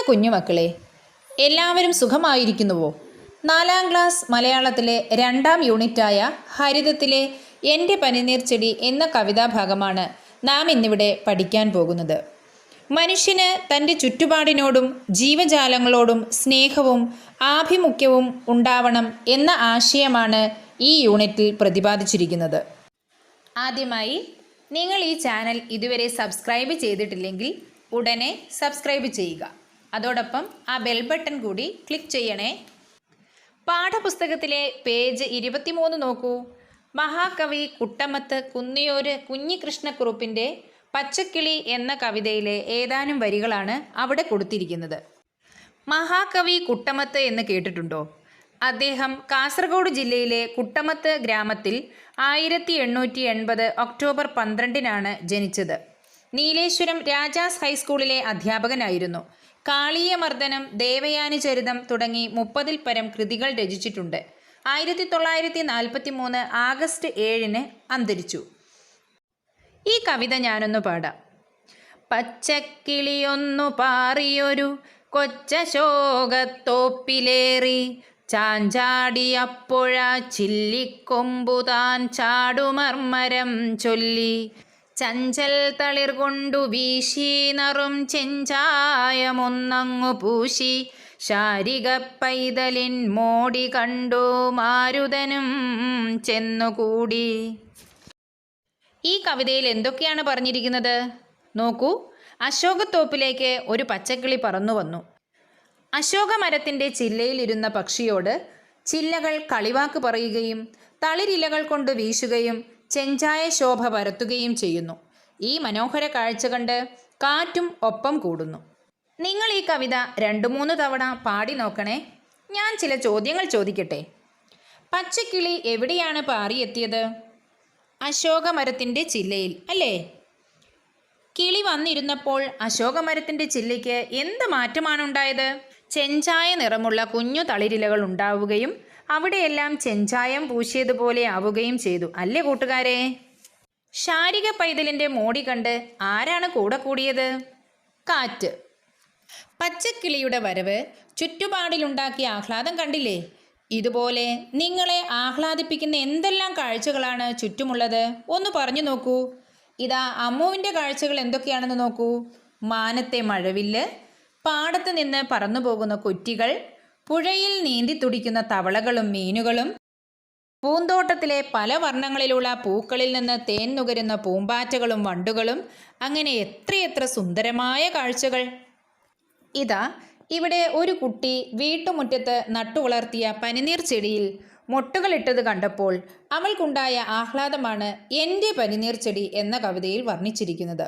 കുഞ്ഞുമക്കളെ, എല്ലാവരും സുഖമായിരിക്കുന്നുവോ? 4ാം ക്ലാസ് മലയാളത്തിലെ 2ാം യൂണിറ്റായ ഹരിതത്തിലെ എൻ്റെ പനിനീർ ചെടി എന്ന കവിതാഭാഗമാണ് നാം ഇന്നിവിടെ പഠിക്കാൻ പോകുന്നത്. മനുഷ്യന് തൻ്റെ ചുറ്റുപാടിനോടും ജീവജാലങ്ങളോടും സ്നേഹവും ആഭിമുഖ്യവും ഉണ്ടാവണം എന്ന ആശയമാണ് ഈ യൂണിറ്റിൽ പ്രതിപാദിച്ചിരിക്കുന്നത്. ആദ്യമായി നിങ്ങൾ ഈ ചാനൽ ഇതുവരെ സബ്സ്ക്രൈബ് ചെയ്തിട്ടില്ലെങ്കിൽ ഉടനെ സബ്സ്ക്രൈബ് ചെയ്യുക. അതോടൊപ്പം ആ ബെൽ ബട്ടൺ കൂടി ക്ലിക്ക് ചെയ്യണേ. പാഠപുസ്തകത്തിലെ പേജ് 23 നോക്കൂ. മഹാകവി കുട്ടമത്ത് കുന്നിയൂർ കുഞ്ഞികൃഷ്ണക്കുറുപ്പിൻ്റെ പച്ചക്കിളി എന്ന കവിതയിലെ ഏതാനും വരികളാണ് അവിടെ കൊടുത്തിരിക്കുന്നത്. മഹാകവി കുട്ടമത്ത് എന്ന് കേട്ടിട്ടുണ്ടോ? അദ്ദേഹം കാസർഗോഡ് ജില്ലയിലെ കുട്ടമത്ത് ഗ്രാമത്തിൽ 1880 ഒക്ടോബർ 12 ജനിച്ചത്. നീലേശ്വരം രാജാസ് ഹൈസ്കൂളിലെ അധ്യാപകനായിരുന്നു. കാളീയമർദ്ദനം, ദേവയാനി ചരിതം തുടങ്ങി 30-ൽ പരം കൃതികൾ രചിച്ചിട്ടുണ്ട്. 1943 ആഗസ്റ്റ് 7 അന്തരിച്ചു. ഈ കവിത ഞാനൊന്ന് പാടാം. പച്ചക്കിളിയൊന്നു പാറിയൊരു കൊച്ചശോകത്തോപ്പിലേറി ചാഞ്ചാടിയപ്പോഴ ചില്ലിക്കൊമ്പുതാൻ ചാടുമർമരം ചൊല്ലി ചഞ്ചൽ തളിർ കൊണ്ടു വീശി നറും ചെഞ്ചായമൊന്നങ്ങു പൂശി ശാരിക പൈതലിൻ മോടി കണ്ടു മാരുതനും ചെന്നുകൂടി. ഈ കവിതയിൽ എന്തൊക്കെയാണ് പറഞ്ഞിരിക്കുന്നത് നോക്കൂ. അശോകത്തോപ്പിലേക്ക് ഒരു പച്ചക്കിളി പറന്നു വന്നു. അശോകമരത്തിൻ്റെ ചില്ലയിലിരുന്ന പക്ഷിയോട് ചില്ലകൾ കളിവാക്ക് പറയുകയും തളിരിലകൾ കൊണ്ട് വീശുകയും ചെഞ്ചായ ശോഭ പരത്തുകയും ചെയ്യുന്നു. ഈ മനോഹര കാഴ്ച കണ്ട് കാറ്റും ഒപ്പം കൂടുന്നു. നിങ്ങൾ ഈ കവിത 2-3 തവണ പാടി നോക്കണേ. ഞാൻ ചില ചോദ്യങ്ങൾ ചോദിക്കട്ടെ. പച്ചക്കിളി എവിടെയാണ് പാറിയെത്തിയത്? അശോകമരത്തിൻ്റെ ചില്ലയിൽ അല്ലേ? കിളി വന്നിരുന്നപ്പോൾ അശോകമരത്തിൻ്റെ ചില്ലയ്ക്ക് എന്ത് മാറ്റമാണ് ഉണ്ടായത്? ചെഞ്ചായ നിറമുള്ള കുഞ്ഞു തളിരിലകൾ ഉണ്ടാവുകയും അവിടെയെല്ലാം ചെഞ്ചായം പൂശിയതുപോലെ ആവുകയും ചെയ്തു അല്ലേ കൂട്ടുകാരെ? ശാരിക പൈതലിൻ്റെ മോടി കണ്ട് ആരാണ് കൂടെ കൂടിയത്? കാറ്റ്. പച്ചക്കിളിയുടെ വരവ് ചുറ്റുപാടിലുണ്ടാക്കിയ ആഹ്ലാദം കണ്ടില്ലേ? ഇതുപോലെ നിങ്ങളെ ആഹ്ലാദിപ്പിക്കുന്ന എന്തെല്ലാം കാഴ്ചകളാണ് ചുറ്റുമുള്ളത്? ഒന്ന് പറഞ്ഞു നോക്കൂ. ഇതാ അമ്മുവിൻ്റെ കാഴ്ചകൾ എന്തൊക്കെയാണെന്ന് നോക്കൂ. മാനത്തെ മഴവില്ല്, പാടത്ത് നിന്ന് പറന്നു പോകുന്ന കുറ്റികൾ, പുഴയിൽ നീന്തി തുടിക്കുന്ന തവളകളും മീനുകളും, പൂന്തോട്ടത്തിലെ പല വർണ്ണങ്ങളിലുള്ള പൂക്കളിൽ നിന്ന് തേൻ നുകരുന്ന പൂമ്പാറ്റകളും വണ്ടുകളും, അങ്ങനെ എത്രയെത്ര സുന്ദരമായ കാഴ്ചകൾ. ഇതാ ഇവിടെ ഒരു കുട്ടി വീട്ടുമുറ്റത്ത് നട്ടുവളർത്തിയ പനിനീർ ചെടിയിൽ മൊട്ടുകളിട്ടത് കണ്ടപ്പോൾ അവൾക്കുണ്ടായ ആഹ്ലാദമാണ് എൻ്റെ പനിനീർ ചെടി എന്ന കവിതയിൽ വർണ്ണിച്ചിരിക്കുന്നത്.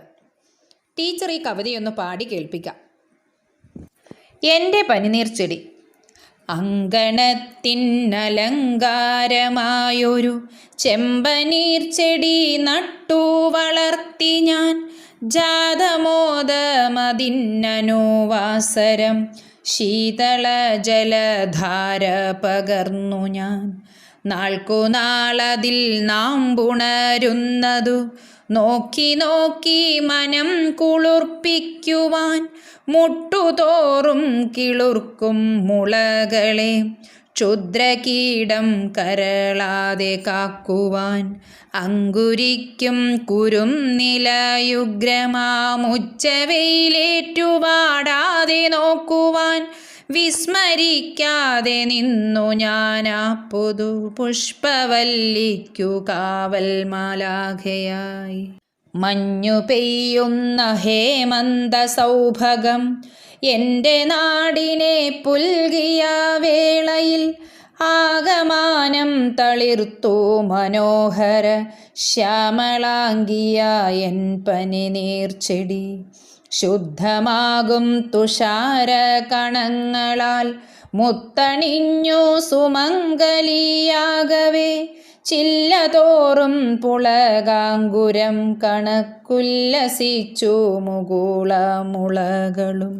ടീച്ചർ ഈ കവിതയൊന്ന് പാടി കേൾപ്പിക്കാം. എൻ്റെ പനിനീർ ചെടി. അങ്കണത്തിനലങ്കാരമായൊരു ചെമ്പനീർ ചെടി നട്ടു വളർത്തി ഞാൻ, ജാതമോദമതിന്നനുവാസരം ശീതള ജലധാര പകർന്നു ഞാൻ. നാൾക്കുനാളതിൽ നാം പുണരുന്നതു നോക്കി നോക്കി മനം കുളിർപ്പിക്കുവാൻ, മുട്ടുതോറും കിളുർക്കും മുളകളെ ക്ഷുദ്രകീടം കരളാതെ കാക്കുവാൻ, അങ്കുരിക്കും കുരും നിലയുഗ്രമാമുച്ചവയിലേറ്റുപാടാതെ നോക്കുവാൻ, വിസ്മരിക്കാതെ നിന്നു ഞാനാ പൊതു പുഷ്പവല്ലിക്കു കാവൽ മാലാഖയായി. മഞ്ഞു പെയ്യുന്ന ഹേമന്ത സൗഭഗം എൻ്റെ നാടിനെ പുൽകിയ വേളയിൽ, ആകമാനം തളിർത്തു മനോഹര ശ്യാമളാംഗിയ എൻ പനിനീർ ചെടി. ശുദ്ധമാകും തുഷാര കണങ്ങളാൽ മുത്തണിഞ്ഞു സുമംഗലിയാകവേ, ചില്ലതോറും പുളകാങ്കുരം കണക്കുല്ലസിച്ചു മുകുളമുളകളും.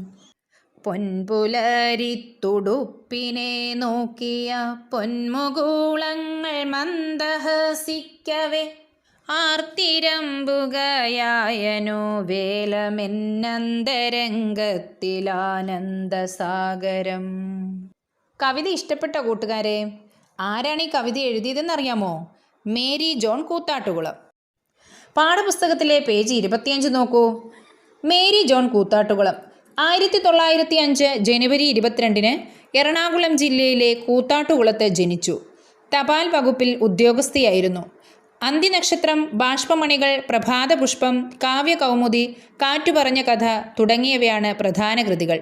പൊൻപുലരിത്തുടുപ്പിനെ നോക്കിയ പൊന്മുകൂളങ്ങൾ മന്ദഹസിക്കവേ, ആർത്തിരമ്പുകയായനു വേലമെന്നന്തരംഗത്തിലാനന്ദസാഗരം. കവിത ഇഷ്ടപ്പെട്ട കൂട്ടുകാരെ? ആരാണ് ഈ കവിത എഴുതിയതെന്നറിയാമോ? മേരി ജോൺ കൂത്താട്ടുകുളം. പാഠപുസ്തകത്തിലെ പേജ് 25 നോക്കൂ. മേരി ജോൺ കൂത്താട്ടുകുളം 1905 ജനുവരി 22 എറണാകുളം ജില്ലയിലെ കൂത്താട്ടുകുളത്ത് ജനിച്ചു. തപാൽ വകുപ്പിൽ ഉദ്യോഗസ്ഥയായിരുന്നു. അന്തിനക്ഷത്രം, ബാഷ്പമണികൾ, പ്രഭാതപുഷ്പം, കാവ്യകൗമുദി, കാറ്റുപറഞ്ഞ കഥ തുടങ്ങിയവയാണ് പ്രധാന കൃതികൾ.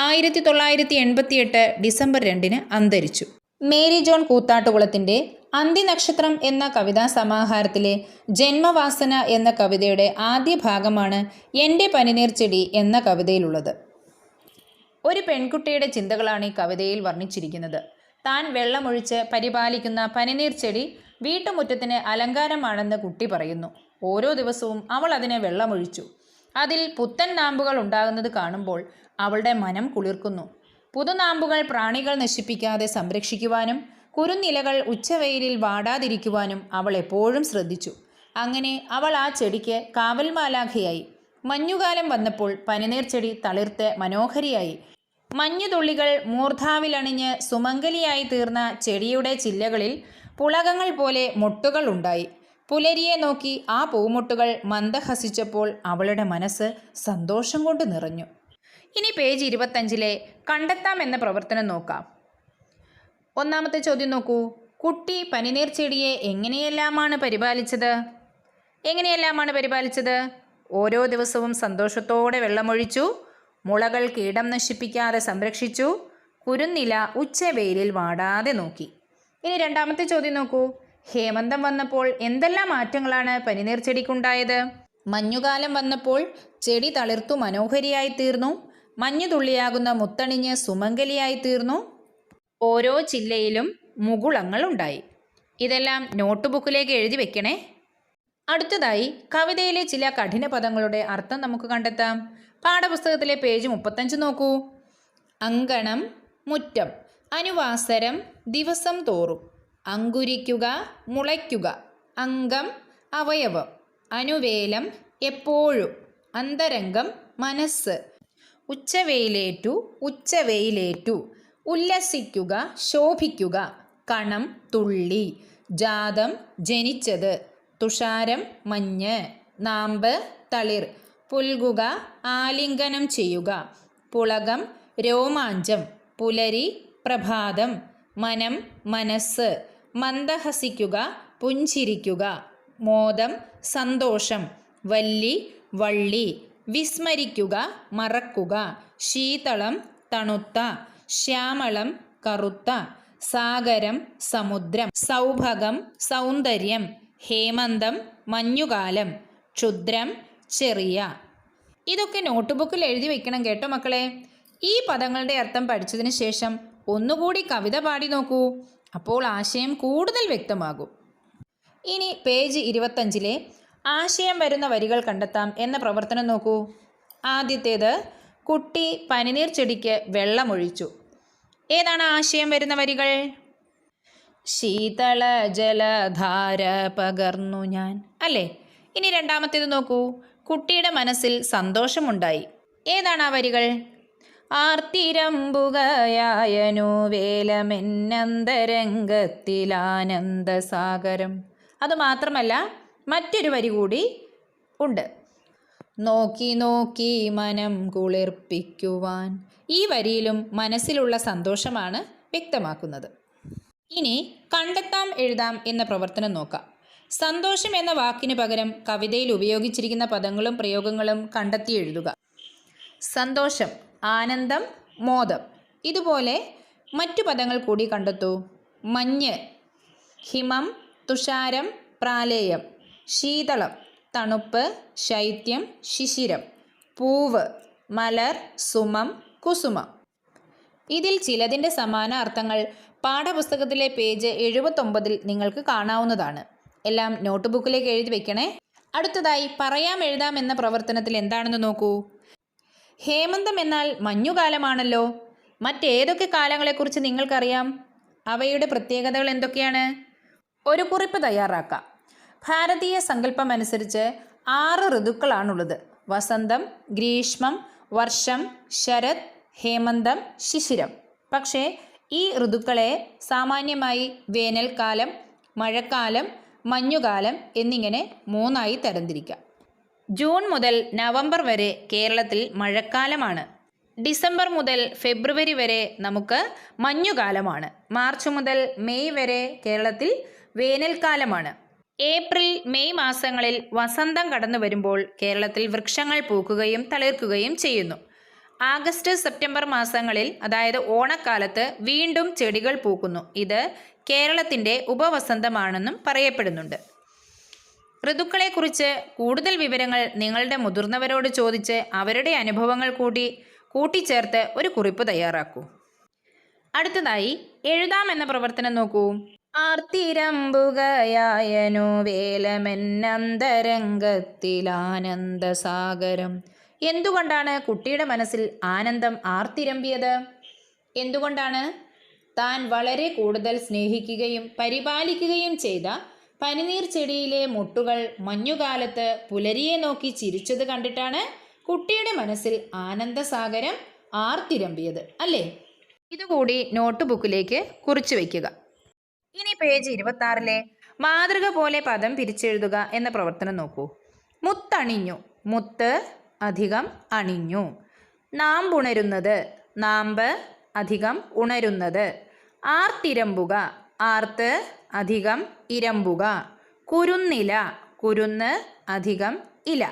1988 ഡിസംബർ 2 അന്തരിച്ചു. മേരി ജോൺ കൂത്താട്ടുകുളത്തിൻ്റെ അന്തിനക്ഷത്രം എന്ന കവിതാ സമാഹാരത്തിലെ ജന്മവാസന എന്ന കവിതയുടെ ആദ്യ ഭാഗമാണ് എൻ്റെ പനിനീർ ചെടി എന്ന കവിതയിലുള്ളത്. ഒരു പെൺകുട്ടിയുടെ ചിന്തകളാണ് ഈ കവിതയിൽ വർണ്ണിച്ചിരിക്കുന്നത്. താൻ വെള്ളമൊഴിച്ച് പരിപാലിക്കുന്ന പനിനീർ ചെടി വീട്ടുമുറ്റത്തിന് അലങ്കാരമാണെന്ന് കുട്ടി പറയുന്നു. ഓരോ ദിവസവും അവൾ അതിന് വെള്ളമൊഴിച്ചു. അതിൽ പുത്തൻ നാമ്പുകൾ ഉണ്ടാകുന്നത് കാണുമ്പോൾ അവളുടെ മനം കുളിർക്കുന്നു. പുതുനാമ്പുകൾ പ്രാണികൾ നശിപ്പിക്കാതെ സംരക്ഷിക്കുവാനും കുരുന്നിലകൾ ഉച്ചവെയിലിൽ വാടാതിരിക്കുവാനും അവൾ എപ്പോഴും ശ്രദ്ധിച്ചു. അങ്ങനെ അവൾ ആ ചെടിക്ക് കാവൽമാലാഖയായി. മഞ്ഞുകാലം വന്നപ്പോൾ പനിനീർ ചെടി തളിർത്ത് മനോഹരിയായി. മഞ്ഞുതുള്ളികൾ മൂർധാവിലണിഞ്ഞ് സുമംഗലിയായി തീർന്ന ചെടിയുടെ ചില്ലകളിൽ പുളകങ്ങൾ പോലെ മൊട്ടുകൾ ഉണ്ടായി. പുലരിയെ നോക്കി ആ പൂമൊട്ടുകൾ മന്ദഹസിച്ചപ്പോൾ അവളുടെ മനസ്സ് സന്തോഷം കൊണ്ട് നിറഞ്ഞു. ഇനി പേജ് 25 കണ്ടെത്താം എന്ന പ്രവർത്തനം നോക്കാം. ഒന്നാമത്തെ ചോദ്യം നോക്കൂ. കുട്ടി പനിനീർ ചെടിയെ എങ്ങനെയെല്ലാമാണ് പരിപാലിച്ചത്? ഓരോ ദിവസവും സന്തോഷത്തോടെ വെള്ളമൊഴിച്ചു. മുളകൾ കീടം നശിപ്പിക്കാതെ സംരക്ഷിച്ചു. കുരുന്നില ഉച്ചവെയിലിൽ വാടാതെ നോക്കി. ഇനി രണ്ടാമത്തെ ചോദ്യം നോക്കൂ. ഹേമന്തം വന്നപ്പോൾ എന്തെല്ലാം മാറ്റങ്ങളാണ് പനിനീർ ചെടിക്കുണ്ടായത്? മഞ്ഞുകാലം വന്നപ്പോൾ ചെടി തളിർത്തു മനോഹരിയായി തീർന്നു. മഞ്ഞുതുള്ളിയാകുന്ന മുത്തണിഞ്ഞ് സുമംഗലിയായി തീർന്നു. ഓരോ ചില്ലയിലും മുകുളങ്ങൾ ഉണ്ടായി. ഇതെല്ലാം നോട്ട് ബുക്കിലേക്ക് എഴുതി വെക്കണേ. അടുത്തതായി കവിതയിലെ ചില കഠിന പദങ്ങളുടെ അർത്ഥം നമുക്ക് കണ്ടെത്താം. പാഠപുസ്തകത്തിലെ പേജ് 35 നോക്കൂ. അങ്കണം, മുറ്റം. അനുവാസരം, ദിവസം തോറും. അങ്കുരിക്കുക, മുളയ്ക്കുക. അംഗം, അവയവം. അനുവേലം, എപ്പോഴും. അന്തരംഗം, മനസ്സ്. ഉച്ചവെയിലേറ്റു. ഉല്ലസിക്കുക, ശോഭിക്കുക. കണം, തുള്ളി. ജാതം, ജനിച്ചത്. തുഷാരം, മഞ്ഞ്. നാമ്പ്, തളിർ. പുൽകുക, ആലിംഗനം ചെയ്യുക. പുളകം, രോമാഞ്ചം. പുലരി, പ്രഭാതം. മനം, മനസ്സ്. മന്ദഹസിക്കുക, പുഞ്ചിരിക്കുക. മോദം, സന്തോഷം. വല്ലി, വള്ളി. വിസ്മരിക്കുക, മറക്കുക. ശീതളം, തണുത്ത. ശ്യാമളം, കറുത്ത. സാഗരം, സമുദ്രം. സൗഭഗം, സൗന്ദര്യം. ഹേമന്തം, മഞ്ഞുകാലം. ക്ഷുദ്രം, ചെറിയ. ഇതൊക്കെ നോട്ട്ബുക്കിൽ എഴുതി വെക്കണം കേട്ടോ മക്കളെ. ഈ പദങ്ങളുടെ അർത്ഥം പഠിച്ചതിന് ശേഷം ഒന്നുകൂടി കവിത പാടി നോക്കൂ. അപ്പോൾ ആശയം കൂടുതൽ വ്യക്തമാകും. ഇനി പേജ് 25 ആശയം വരുന്ന വരികൾ കണ്ടെത്താം എന്ന പ്രവർത്തനം നോക്കൂ. ആദ്യത്തേത്, കുട്ടി പനിനീർ ചെടിക്ക് വെള്ളമൊഴിച്ചു. ഏതാണ് ആശയം വരുന്ന വരികൾ? ശീതള ജലധാര പകർന്നു ഞാൻ, അല്ലേ? ഇനി രണ്ടാമത്തേത് നോക്കൂ. കുട്ടിയുടെ മനസ്സിൽ സന്തോഷമുണ്ടായി. ഏതാണ് ആ വരികൾ? ആർത്തിരമ്പുകയായനു വേലമെന്നന്തരംഗത്തിലാനന്ദസാഗരം. അതുമാത്രമല്ല, മറ്റൊരു വരി കൂടി ഉണ്ട്. നോക്കി നോക്കി മനം കുളിർപ്പിക്കുവാൻ. ഈ വരിയിലും മനസ്സിലുള്ള സന്തോഷമാണ് വ്യക്തമാക്കുന്നത്. ഇനി കണ്ടെത്താം എഴുതാം എന്ന പ്രവർത്തനം നോക്കാം. സന്തോഷം എന്ന വാക്കിന് പകരം കവിതയിൽ ഉപയോഗിച്ചിരിക്കുന്ന പദങ്ങളും പ്രയോഗങ്ങളും കണ്ടെത്തി എഴുതുക. സന്തോഷം, ആനന്ദം, മോദം. ഇതുപോലെ മറ്റു പദങ്ങൾ കൂടി കണ്ടെത്തൂ. മഞ്ഞ്, ഹിമം, തുഷാരം, പ്രാലേയം. ശീതളം, തണുപ്പ്, ശൈത്യം, ശിശിരം. പൂവ്, മലർ, സുമം, കുസുമം. ഇതിൽ ചിലതിൻ്റെ സമാന അർത്ഥങ്ങൾ പാഠപുസ്തകത്തിലെ പേജ് 79 നിങ്ങൾക്ക് കാണാവുന്നതാണ്. എല്ലാം നോട്ട് ബുക്കിലേക്ക് എഴുതി വെക്കണേ. അടുത്തതായി പറയാം എഴുതാം എന്ന പ്രവർത്തനത്തിൽ എന്താണെന്ന് നോക്കൂ. ഹേമന്തം എന്നാൽ മഞ്ഞുകാലമാണല്ലോ. മറ്റേതൊക്കെ കാലങ്ങളെക്കുറിച്ച് നിങ്ങൾക്കറിയാം? അവയുടെ പ്രത്യേകതകൾ എന്തൊക്കെയാണ്? ഒരു കുറിപ്പ് തയ്യാറാക്കാം. ഭാരതീയ സങ്കല്പമനുസരിച്ച് 6 ഋതുക്കളാണുള്ളത്. വസന്തം, ഗ്രീഷ്മം, വർഷം, ശരത്, ഹേമന്തം, ശിശിരം. പക്ഷേ ഈ ഋതുക്കളെ സാമാന്യമായി വേനൽക്കാലം, മഴക്കാലം, മഞ്ഞുകാലം എന്നിങ്ങനെ 3ആയി തരംതിരിക്കാം. ജൂൺ മുതൽ നവംബർ വരെ കേരളത്തിൽ മഴക്കാലമാണ്. ഡിസംബർ മുതൽ ഫെബ്രുവരി വരെ നമുക്ക് മഞ്ഞുകാലമാണ്. മാർച്ച് മുതൽ മെയ് വരെ കേരളത്തിൽ വേനൽക്കാലമാണ്. ഏപ്രിൽ മെയ് മാസങ്ങളിൽ വസന്തം കടന്നു വരുമ്പോൾ കേരളത്തിൽ വൃക്ഷങ്ങൾ പൂക്കുകയും തളിർക്കുകയും ചെയ്യുന്നു. ആഗസ്റ്റ് സെപ്റ്റംബർ മാസങ്ങളിൽ, അതായത് ഓണക്കാലത്ത്, വീണ്ടും ചെടികൾ പൂക്കുന്നു. ഇത് കേരളത്തിൻ്റെ ഉപവസന്തമാണെന്നും പറയപ്പെടുന്നുണ്ട്. ഋതുക്കളെക്കുറിച്ച് കൂടുതൽ വിവരങ്ങൾ നിങ്ങളുടെ മുതിർന്നവരോട് ചോദിച്ച് അവരുടെ അനുഭവങ്ങൾ കൂട്ടിച്ചേർത്ത് ഒരു കുറിപ്പ് തയ്യാറാക്കൂ. അടുത്തതായി എഴുതാം എന്ന പ്രവർത്തനം നോക്കൂ. ആർത്തിരമ്പുകയായനു വേലമെന്നന്തരംഗത്തിലാനന്ദസാഗരം. എന്തുകൊണ്ടാണ് കുട്ടിയുടെ മനസ്സിൽ ആനന്ദം ആർത്തിരമ്പിയത്? എന്തുകൊണ്ടാണ്? താൻ വളരെ കൂടുതൽ സ്നേഹിക്കുകയും പരിപാലിക്കുകയും ചെയ്ത പനിനീർ ചെടിയിലെ മുട്ടുകൾ മഞ്ഞുകാലത്ത് പുലരിയെ നോക്കി ചിരിച്ചത് കണ്ടിട്ടാണ് കുട്ടിയുടെ മനസ്സിൽ ആനന്ദസാഗരം ആർത്തിരമ്പിയത്, അല്ലേ? ഇതുകൂടി നോട്ട് ബുക്കിലേക്ക് കുറിച്ചു വയ്ക്കുക. ഇനി പേജ് 26 മാതൃക പോലെ പദം പിരിച്ചെഴുതുക എന്ന പ്രവർത്തനം നോക്കൂ. മുത്തണിഞ്ഞു, മുത്ത് അധികം അണിഞ്ഞു. നാമ്പുണരുന്നത്, നാമ്പ് അധികം ഉണരുന്നത്. ആർത്തിരമ്പുക, ആർത്ത് അധികം ഇരമ്പുക. കുരുന്നില, കുരുന്ന് അധികം ഇല.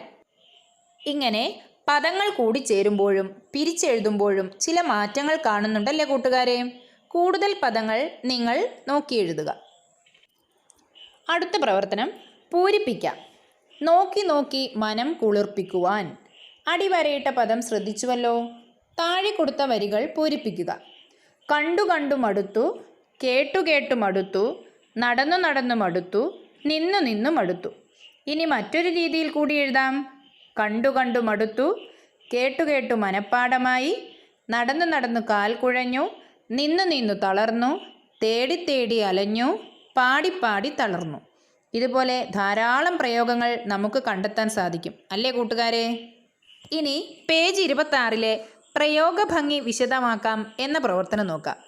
ഇങ്ങനെ പദങ്ങൾ കൂടി ചേരുമ്പോഴും പിരിച്ചെഴുതുമ്പോഴും ചില മാറ്റങ്ങൾ കാണുന്നുണ്ടല്ലേ കൂട്ടുകാരെ? കൂടുതൽ പദങ്ങൾ നിങ്ങൾ നോക്കി എഴുതുക. അടുത്ത പ്രവർത്തനം പൂരിപ്പിക്കാം. നോക്കി നോക്കി മനം കുളിർപ്പിക്കുവാൻ. അടിവരയിട്ട പദം ശ്രദ്ധിച്ചുവല്ലോ. താഴെ കൊടുത്ത വരികൾ പൂരിപ്പിക്കുക. കണ്ടു കണ്ടു മടുത്തു, കേട്ടു കേട്ടു മടുത്തു, നടന്നു നടന്നു മടുത്തു, നിന്നു നിന്നു മടുത്തു. ഇനി മറ്റൊരു രീതിയിൽ കൂടി എഴുതാം. കണ്ടു കണ്ടു മടുത്തു, കേട്ടു കേട്ടു മനപ്പാടമായി, നടന്നു നടന്നു കാൽ കുഴഞ്ഞു, നിന്നു നിന്നു തളർന്നു, തേടി തേടി അലഞ്ഞു, പാടിപ്പാടി തളർന്നു. ഇതുപോലെ ധാരാളം പ്രയോഗങ്ങൾ നമുക്ക് കണ്ടെത്താൻ സാധിക്കും, അല്ലേ കൂട്ടുകാരെ? ഇനി പേജ് 26 പ്രയോഗഭംഗി വിശദമാക്കാം എന്ന പ്രവർത്തനം നോക്കാം.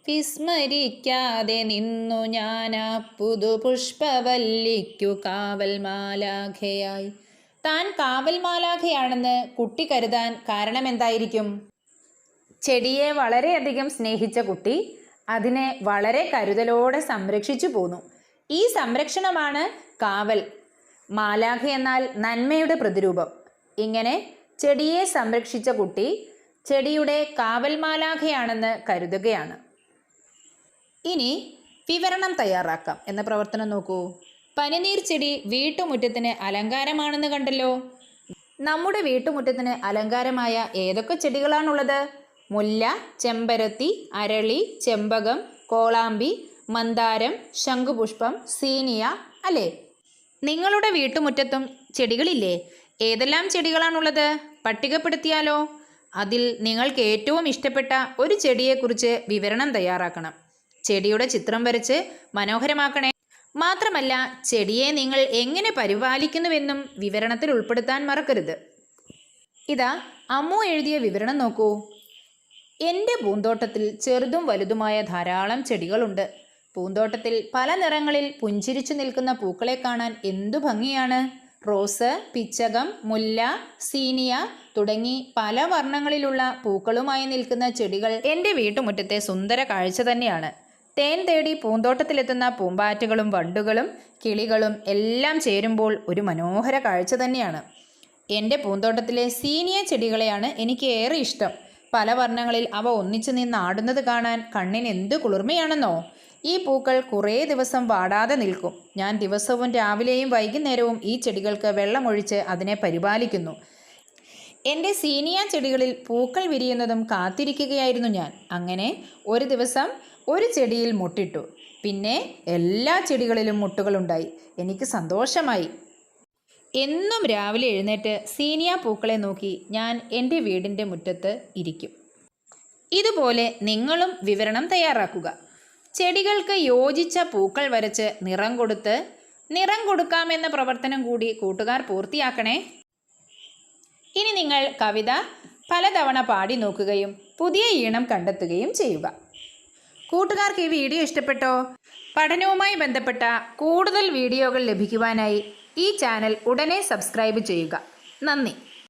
വിസ്മരിക്കാതെ നിന്നു ഞാനാ പുതു പുഷ്പവല്ലിക്കു കാവൽ മാലാഖയായി. താൻ കാവൽ മാലാഖയാണെന്ന് കുട്ടി കരുതാൻ കാരണം എന്തായിരിക്കും? ചെടിയെ വളരെയധികം സ്നേഹിച്ച കുട്ടി അതിനെ വളരെ കരുതലോടെ സംരക്ഷിച്ചു പോന്നു. ഈ സംരക്ഷണമാണ് കാവൽ. മാലാഖ എന്നാൽ നന്മയുടെ പ്രതിരൂപം. ഇങ്ങനെ ചെടിയെ സംരക്ഷിച്ച കുട്ടി ചെടിയുടെ കാവൽ മാലാഖയാണെന്ന് കരുതുകയാണ്. ഇനി വിവരണം തയ്യാറാക്കാം എന്ന പ്രവർത്തനം നോക്കൂ. പനിനീർ ചെടി വീട്ടുമുറ്റത്തിന് അലങ്കാരമാണെന്ന് കണ്ടല്ലോ. നമ്മുടെ വീട്ടുമുറ്റത്തിന് അലങ്കാരമായ ഏതൊക്കെ ചെടികളാണുള്ളത്? മുല്ല, ചെമ്പരത്തി, അരളി, ചെമ്പകം, കോളാമ്പി, മന്ദാരം, ശംഖുപുഷ്പം, സീനിയ, അല്ലേ? നിങ്ങളുടെ വീട്ടുമുറ്റത്തും ചെടികളില്ലേ? ഏതെല്ലാം ചെടികളാണുള്ളത്? പട്ടികപ്പെടുത്തിയാലോ? അതിൽ നിങ്ങൾക്ക് ഏറ്റവും ഇഷ്ടപ്പെട്ട ഒരു ചെടിയെക്കുറിച്ച് വിവരണം തയ്യാറാക്കണം. ചെടിയുടെ ചിത്രം വരച്ച് മനോഹരമാക്കണേ. മാത്രമല്ല, ചെടിയെ നിങ്ങൾ എങ്ങനെ പരിപാലിക്കുന്നുവെന്നും വിവരണത്തിൽ ഉൾപ്പെടുത്താൻ മറക്കരുത്. ഇതാ അമ്മു എഴുതിയ വിവരണം നോക്കൂ. എൻ്റെ പൂന്തോട്ടത്തിൽ ചെറുതും വലുതുമായ ധാരാളം ചെടികളുണ്ട്. പൂന്തോട്ടത്തിൽ പല നിറങ്ങളിൽ പുഞ്ചിരിച്ചു നിൽക്കുന്ന പൂക്കളെ കാണാൻ എന്തു ഭംഗിയാണ്. റോസ്, പിച്ചകം, മുല്ല, സീനിയ തുടങ്ങി പല വർണ്ണങ്ങളിലുള്ള പൂക്കളുമായി നിൽക്കുന്ന ചെടികൾ എൻ്റെ വീട്ടുമുറ്റത്തെ സുന്ദര കാഴ്ച തന്നെയാണ്. തേൻ തേടി പൂന്തോട്ടത്തിലെത്തുന്ന പൂമ്പാറ്റകളും വണ്ടുകളും കിളികളും എല്ലാം ചേരുമ്പോൾ ഒരു മനോഹര കാഴ്ച തന്നെയാണ്. എൻ്റെ പൂന്തോട്ടത്തിലെ സീനിയ ചെടികളെയാണ് എനിക്ക് ഏറെ ഇഷ്ടം. പല വർണ്ണങ്ങളിൽ അവ ഒന്നിച്ചു നിന്ന് ആടുന്നത് കാണാൻ കണ്ണിന് എന്ത് കുളിർമയാണെന്നോ. ഈ പൂക്കൾ കുറേ ദിവസം വാടാതെ നിൽക്കും. ഞാൻ ദിവസവും രാവിലെയും വൈകുന്നേരവും ഈ ചെടികൾക്ക് വെള്ളമൊഴിച്ച് അതിനെ പരിപാലിക്കുന്നു. എൻ്റെ സീനിയ ചെടികളിൽ പൂക്കൾ വിരിയുന്നതും കാത്തിരിക്കുകയായിരുന്നു ഞാൻ. അങ്ങനെ ഒരു ദിവസം ഒരു ചെടിയിൽ മുട്ടിട്ടു. പിന്നെ എല്ലാ ചെടികളിലും മുട്ടുകളുണ്ടായി. എനിക്ക് സന്തോഷമായി. എന്നും രാവിലെ എഴുന്നേറ്റ് സീനിയ പൂക്കളെ നോക്കി ഞാൻ എൻ്റെ വീടിൻ്റെ മുറ്റത്ത് ഇരിക്കും. ഇതുപോലെ നിങ്ങളും വിവരണം തയ്യാറാക്കുക. ചെടികൾക്ക് യോജിച്ച പൂക്കൾ വരച്ച് നിറം കൊടുത്ത് നിറം കൊടുക്കാമെന്ന പ്രവർത്തനം കൂടി കൂട്ടുകാർ പൂർത്തിയാക്കണേ. ഇനി നിങ്ങൾ കവിത പലതവണ പാടി നോക്കുകയും പുതിയ ഈണം കണ്ടെത്തുകയും ചെയ്യുക. കൂട്ടുകാർക്ക് ഈ വീഡിയോ ഇഷ്ടപ്പെട്ടോ? പഠനവുമായി ബന്ധപ്പെട്ട കൂടുതൽ വീഡിയോകൾ ലഭിക്കുവാനായി ഈ ചാനൽ ഉടനെ സബ്സ്ക്രൈബ് ചെയ്യുക. നന്ദി.